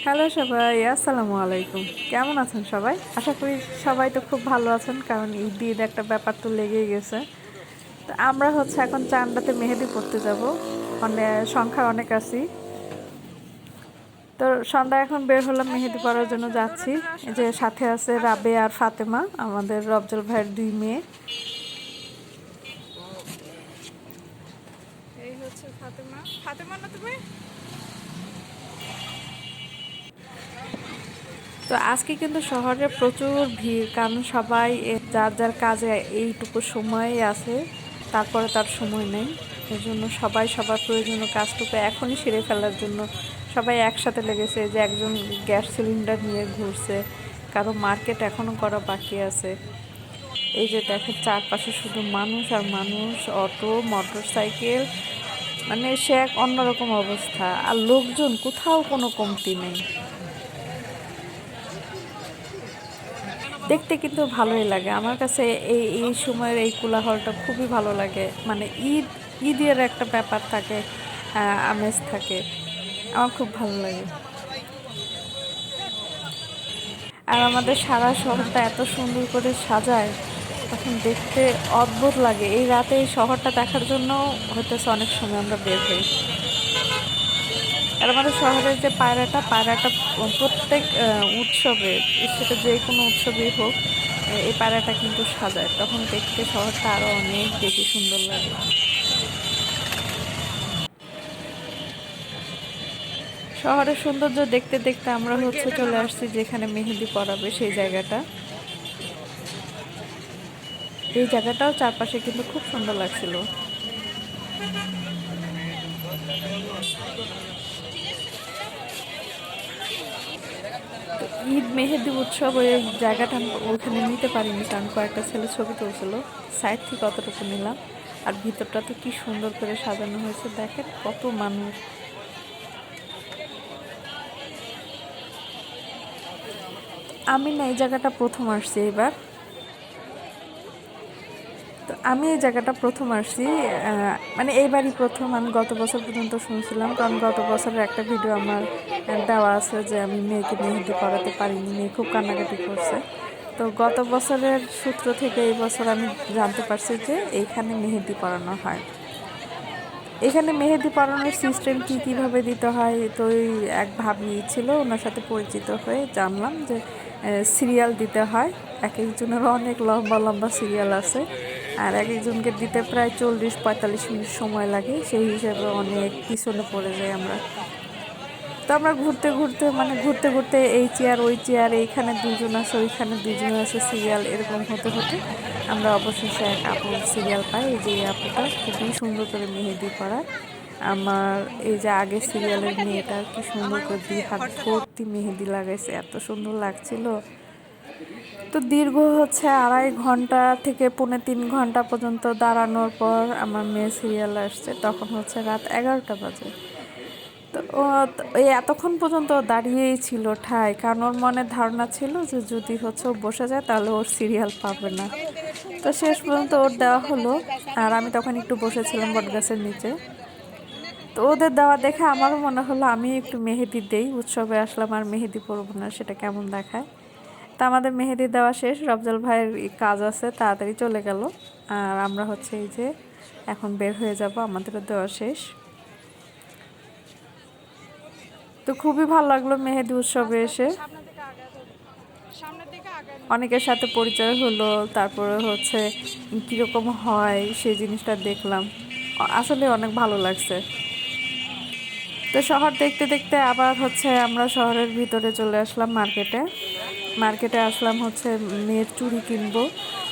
Hello সবাই, আসসালামু আলাইকুম। কেমন আছেন সবাই? আশা করি সবাই তো খুব ভালো আছেন, কারণ ঈদ একটা ব্যাপার তো লেগেই গেছে। তো আমরা এখন চান্দাতে মেহেদি পড়তে যাব, সংখ্যা অনেক আছি। তো সন্ধ্যা এখন বের হলাম, মেহেদি পড়ার জন্য যাচ্ছি। এই যে সাথে আছে রাবে আর ফাতেমা, আমাদের রফজল ভাইয়ের 2 মেয়ে। এই হচ্ছে ফাতেমা। ফাতেমা না তুমি? তো আজকে কিন্তু শহরে প্রচুর ভিড়, কারণ সবাই যার যার কাজে এইটুকু সময়ই আছে, তারপরে তার সময় নেই। এজন্য সবাই সবার প্রয়োজনীয় কাজটুকু এখনই সেরে ফেলার জন্য সবাই একসাথে লেগেছে। যে একজন গ্যাস সিলিন্ডার নিয়ে ঘুরছে, কারো মার্কেট এখনও করা বাকি আছে। এই যে দেখেন চারপাশে শুধু মানুষ আর মানুষ, অটো, মোটর সাইকেল, মানে সে এক অন্যরকম অবস্থা। আর লোকজন কোথাও কোনো কমতি নেই। দেখতে কিন্তু ভালোই লাগে আমার কাছে। এই সময়ের এই কোলাহলটা খুবই ভালো লাগে। মানে ঈদের একটা ব্যাপার থাকে, আমেজ থাকে, আমার খুব ভালো লাগে। আর আমাদের সারা শহরটা এত সুন্দর করে সাজায়, তখন দেখতে অদ্ভুত লাগে। এই রাতে এই শহরটা দেখার জন্য হইতেছে অনেক সময় আমরা বের হই। আর আমাদের শহরের যে পায়রাটা প্রত্যেক উৎসবে, সেটা যে কোনো উৎসবেই হোক, এই পায়রাটা কিন্তু সাজায়, তখন দেখতে শহরটা আরও অনেক বেশি সুন্দর লাগে। শহরের সৌন্দর্য দেখতে দেখতে আমরা চলে আসছি যেখানে মেহেদি পড়াবে সেই জায়গাটা। এই জায়গাটাও চারপাশে কিন্তু খুব সুন্দর লাগছিল। ঈদ মেহেদি উৎসব ওই জায়গাটা ওখানে নিতে পারিনি, কারণ কয়েকটা ছেলে ছবি তুলছিল। সাইড থেকে অতটুকু নিলাম। আর ভিতরটা তো কি সুন্দর করে সাজানো হয়েছে, দেখেন কত মানুষ। আমি না এই জায়গাটা প্রথম আসছি এবার। তো আমি এই জায়গাটা প্রথম আসছি, মানে এইবারই প্রথম। আমি গত বছর পর্যন্ত শুনছিলাম, কারণ গত বছরের একটা ভিডিও আমার দেওয়া আছে যে আমি মেয়েকে মেহেদি পড়াতে পারিনি, মেয়ে খুব কান্নাকাটি করছে। তো গত বছরের সূত্র থেকে এই বছর আমি জানতে পারছি যে এইখানে মেহেদি পড়ানো হয়। এখানে মেহেদি পড়ানোর সিস্টেম কীভাবে দিতে হয়, তো ওই এক ভাবি ছিল, ওনার সাথে পরিচিত হয়ে জানলাম যে সিরিয়াল দিতে হয়। এক একজনের অনেক লম্বা লম্বা সিরিয়াল আছে, আর এক একজনকে দিতে প্রায় 40-45 মিনিট সময় লাগে। সেই হিসেবে অনেক পিছনে পড়ে যাই আমরা। তো আমরা ঘুরতে ঘুরতে এই চেয়ার ওই চেয়ার, এইখানে 2 জন আছে, ওইখানে 2 জন আছে, সিরিয়াল এরকম হতে হতে আমরা অবশেষে এক আপুর সিরিয়াল পাই। এই যে এই আপুটা খুবই সুন্দর করে মেহেদি পড়ায়। আমার এই যে আগের সিরিয়ালের মেয়েটা কি সুন্দর করে 2 হাত ভর্তি মেহেদি লাগাইছে, এত সুন্দর লাগছিল। তো দীর্ঘ 2.5 ঘন্টা থেকে 2.5-3 ঘন্টা পর্যন্ত দাঁড়ানোর পর আমার মেয়ে সিরিয়াল আসছে, তখন রাত 11টা বাজে। তো এই এতক্ষণ পর্যন্ত দাঁড়িয়েই ছিল ঠায়, কারণ ওর মনের ধারণা ছিল যে যদি ও বসে যায় তাহলে ওর সিরিয়াল পাবে না। তো শেষ পর্যন্ত ওর দেওয়া হলো। আর আমি তখন একটু বসেছিলাম বটগাছের নিচে। তো ওদের দেওয়া দেখে আমারও মনে হলো আমি একটু মেহেদি দেই, উৎসবে আসলাম আর মেহেদি পরবো না, সেটা কেমন দেখায়। তা আমাদের মেহেদি দেওয়া শেষ, রফজল ভাইয়ের কাজ আছে, তাড়াতাড়ি চলে গেল। আর আমরা এই যে এখন বের হয়ে যাব, আমাদেরও দেওয়া শেষ। তো খুবই ভালো লাগলো মেহেদি উৎসবে এসে, অনেকের সাথে পরিচয় হলো। তারপরে কীরকম হয় সেই জিনিসটা দেখলাম, আসলে অনেক ভালো লাগছে। তো শহর দেখতে দেখতে আবার আমরা শহরের ভিতরে চলে আসলাম মার্কেটে আসলাম মেয়ের চুড়ি কিনবো।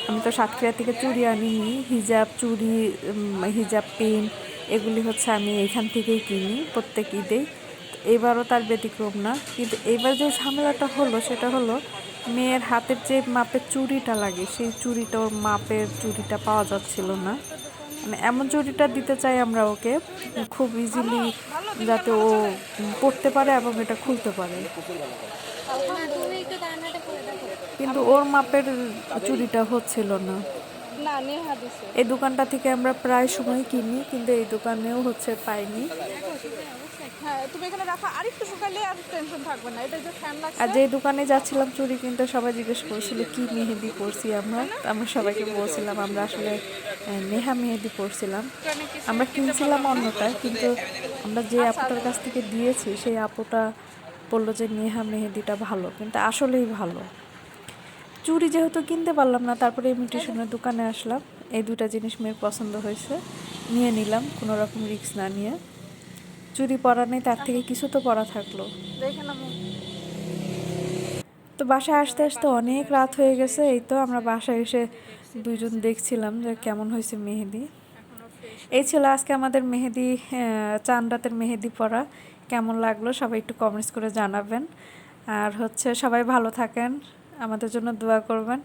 আমি তো সাতক্ষীরা থেকে চুড়ি আনিনি, হিজাব চুড়ি, হিজাব পিন, এগুলি আমি এখান থেকেই কিনি প্রত্যেক ঈদেই। এবারও তার ব্যতিক্রম না। কিন্তু এবার যে ঝামেলাটা হলো সেটা হলো মেয়ের হাতের যে মাপের চুড়িটা লাগে, সেই চুড়িটা, ওর মাপের চুড়িটা পাওয়া যাচ্ছিল না। মানে এমন চুড়িটা দিতে চাই আমরা ওকে খুব ইজিলি, যাতে ও পড়তে পারে এবং এটা খুলতে পারে। কিন্তু ওর মাপের চুড়িটা হচ্ছিল না। এই দোকানটা থেকে আমরা প্রায় সময় কিনি, কিন্তু এই দোকানেও পাইনি। হ্যাঁ তুমি এখানে রাখো, আরেকটু শুকাইলে আর টেনশন থাকবে না। এটা যে ফ্যান লাগছে আর যেই দোকানে যাচ্ছিলাম চুড়ি কিনতে সবাই জিজ্ঞেস করছিল কি মেহেদি পরছি আমরা, তো আমরা সবাইকে বলছিলাম আমরা আসলে নেহা মেহেদি পরছিলাম। দোকানে কিছু আমরা কিনতে কিনছিলাম পারলাম না। অন্যটা, কিন্তু আমরা যে আচ্ছা আপুটার কাছ থেকে দিয়েছি সেই আপুটা বললো যে নেহা মেহেদিটা ভালো, কিন্তু আসলেই ভালো। চুড়ি যেহেতু কিনতে পারলাম না, তারপরে ইমিটেশনের দোকানে আসলাম। এই দুটা জিনিস মেয়ের পছন্দ হয়েছে, নিয়ে নিলাম কোনো রকম রিস্ক না নিয়ে। চুড়ি পরা নেই, তার থেকে কিছু তো পরা থাকলো। দেখে না তো বাসায় আসতে আসতে অনেক রাত হয়ে গেছে। এই তো আমরা বাসায় এসে দুইজন দেখছিলাম যে কেমন হয়েছে মেহেদি। এখনো ফ্রেশ এই ছিল আজকে আমাদের মেহেদি, চাঁদ রাতের মেহেদি পরা। কেমন লাগলো সবাই একটু কমেন্টস করে জানাবেন। আর হচ্ছে সবাই ভালো থাকেন, আমাদের জন্য দোয়া করবেন।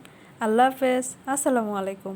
আল্লাহ হাফেজ, আসসালামু আলাইকুম।